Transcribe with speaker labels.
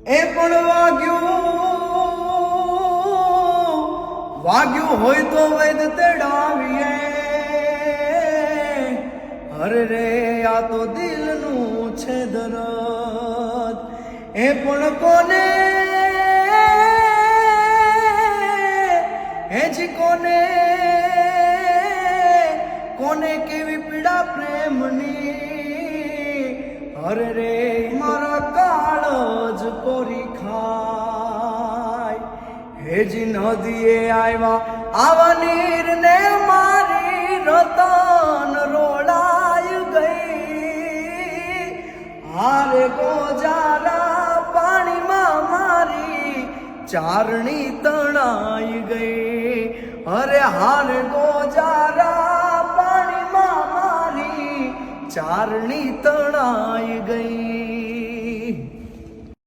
Speaker 1: એ પણ વાગ્યું હોય તો વૈદ તેડાવીએ. હર રે આ તો દિલનું છે દરદ. એ પણ કોને હેજી કોને કોને કેવી પીડા પ્રેમની. હર રે મારા કાળજ કોરી ખાય. હેજી નદીએ આવ્યા આવા નીરને મારી રતન રોડાય ગઈ. હારે ગોજારા પાણીમાં મારી ચારણી તણાઈ ગઈ. અરે હારે ગોજારા પાણીમાં મારી ચારણી તણાઈ ગઈ.